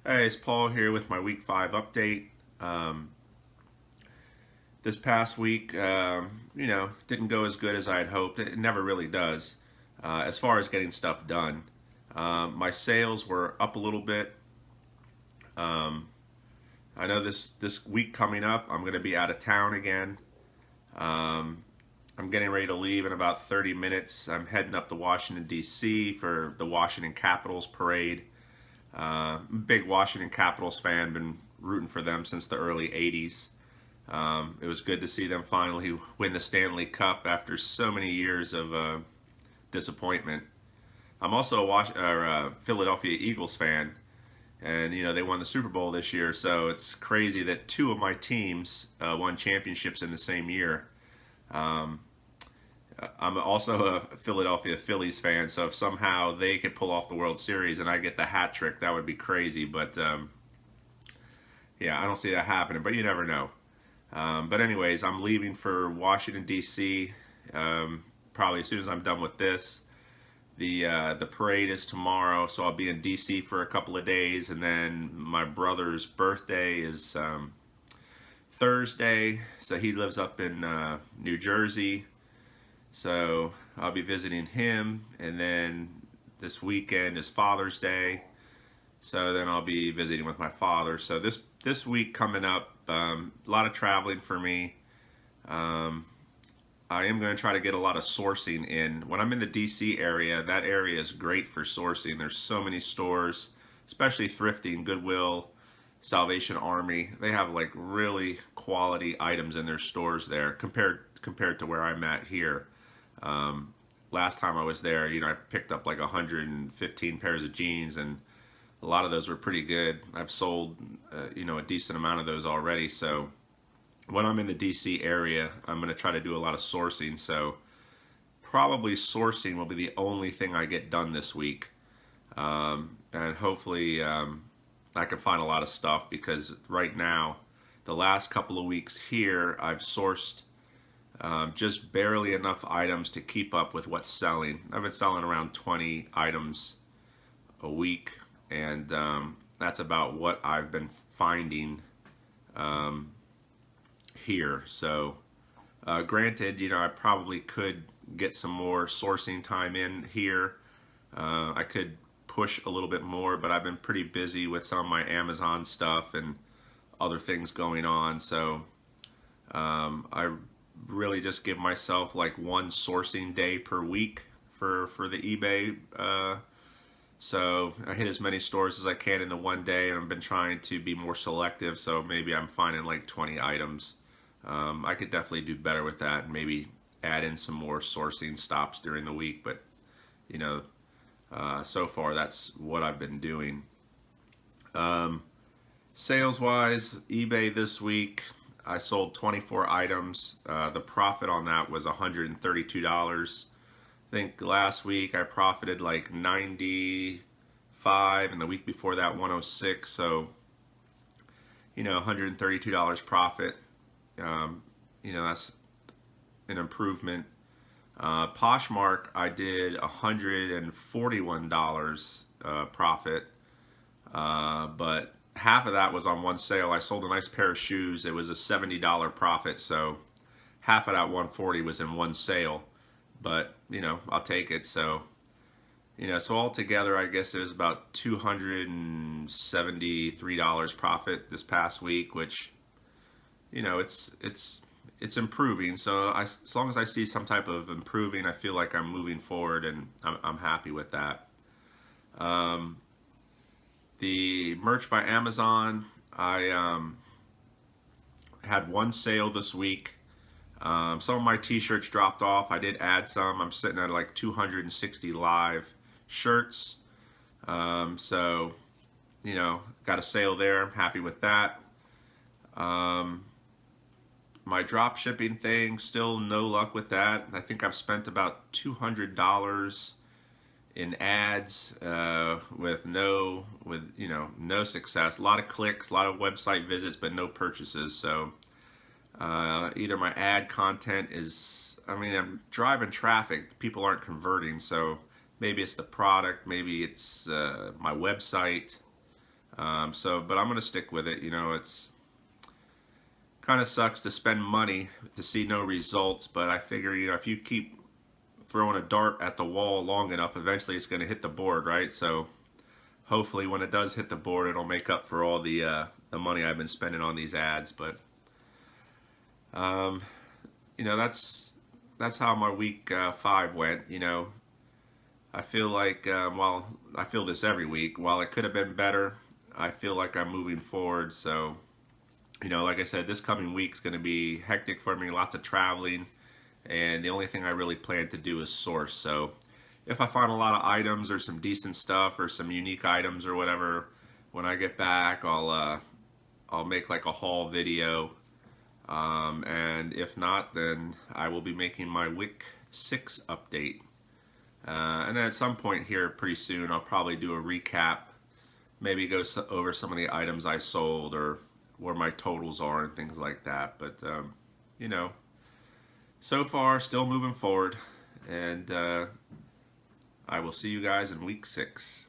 Hey, it's Paul here with my Week 5 update. Um, this past week, didn't go as good as I had hoped. It never really does as far as getting stuff done. My sales were up a little bit. Um, I know this week coming up, I'm going to be out of town again. Um, I'm getting ready to leave in about 30 minutes. I'm heading up to Washington, D.C. for the Washington Capitals parade. Big Washington Capitals fan, been rooting for them since the early 80s. It was good to see them finally win the Stanley Cup after so many years of disappointment. I'm also a Philadelphia Eagles fan, and they won the Super Bowl this year, so it's crazy that two of my teams won championships in the same year. Um, I'm also a Philadelphia Phillies fan, so if somehow they could pull off the World Series and I get the hat trick, that would be crazy. But yeah, I don't see that happening, but you never know. But anyways, I'm leaving for Washington D.C. Probably as soon as I'm done with this. The parade is tomorrow, so I'll be in D.C. for a couple of days, and then my brother's birthday is Thursday. So he lives up in New Jersey. So I'll be visiting him, and then this weekend is Father's Day. So then I'll be visiting with my father. So this week coming up, a lot of traveling for me. Um, I am going to try to get a lot of sourcing in. When I'm in the DC area, that area is great for sourcing. There's so many stores, especially thrifting, Goodwill, Salvation Army. They have like really quality items in their stores there compared to where I'm at here. Last time I was there, I picked up like 115 pairs of jeans, and a lot of those were pretty good. I've sold, a decent amount of those already. So when I'm in the DC area, I'm going to try to do a lot of sourcing. So probably sourcing will be the only thing I get done this week. And hopefully I can find a lot of stuff, because right now, the last couple of weeks here, I've sourced just barely enough items to keep up with what's selling. I've been selling around 20 items a week, and that's about what I've been finding here. So granted, I probably could get some more sourcing time in here. I could push a little bit more, but I've been pretty busy with some of my Amazon stuff and other things going on. So I really just give myself like one sourcing day per week for the eBay. So I hit as many stores as I can in the one day, and I've been trying to be more selective. So maybe I'm finding like 20 items. I could definitely do better with that, and maybe add in some more sourcing stops during the week. But so far that's what I've been doing. Sales wise, eBay this week, I sold 24 items. The profit on that was $132. I think last week I profited like 95, and the week before that 106. So, $132 profit. That's an improvement. Poshmark, I did $141 profit, but half of that was on one sale. I sold a nice pair of shoes. It was a $70 profit, so half of that 140 was in one sale. But I'll take it. So so altogether, I guess it was about $273 profit this past week, which it's improving. So as long as I see some type of improving, I feel like I'm moving forward, and I'm happy with that. The merch by Amazon, I had one sale this week. Some of my t-shirts dropped off. I did add some. I'm sitting at like 260 live shirts. So, got a sale there. I'm happy with that. My drop shipping thing, still no luck with that. I think I've spent about $200 in ads with no success. A lot of clicks, a lot of website visits, but no purchases. So either my ad content is, I'm driving traffic, people aren't converting. So maybe it's the product, maybe it's my website. But I'm gonna stick with it. You know, it's kind of sucks to spend money to see no results, but I figure, you know, if you keep throwing a dart at the wall long enough, eventually it's going to hit the board, right? So hopefully when it does hit the board, it'll make up for all the money I've been spending on these ads. But um, you know, that's how my week 5 went. You know, I feel like while I feel this every week, while it could have been better, I feel like I'm moving forward. So you know, like I said, this coming week's going to be hectic for me, lots of traveling, and the only thing I really plan to do is source. So if I find a lot of items or some decent stuff or some unique items or whatever, when I get back, I'll make like a haul video. And if not, then I will be making my week 6 update. And then at some point here pretty soon, I'll probably do a recap, maybe go over some of the items I sold or where my totals are and things like that. But you know, so far still moving forward, and I will see you guys in week 6.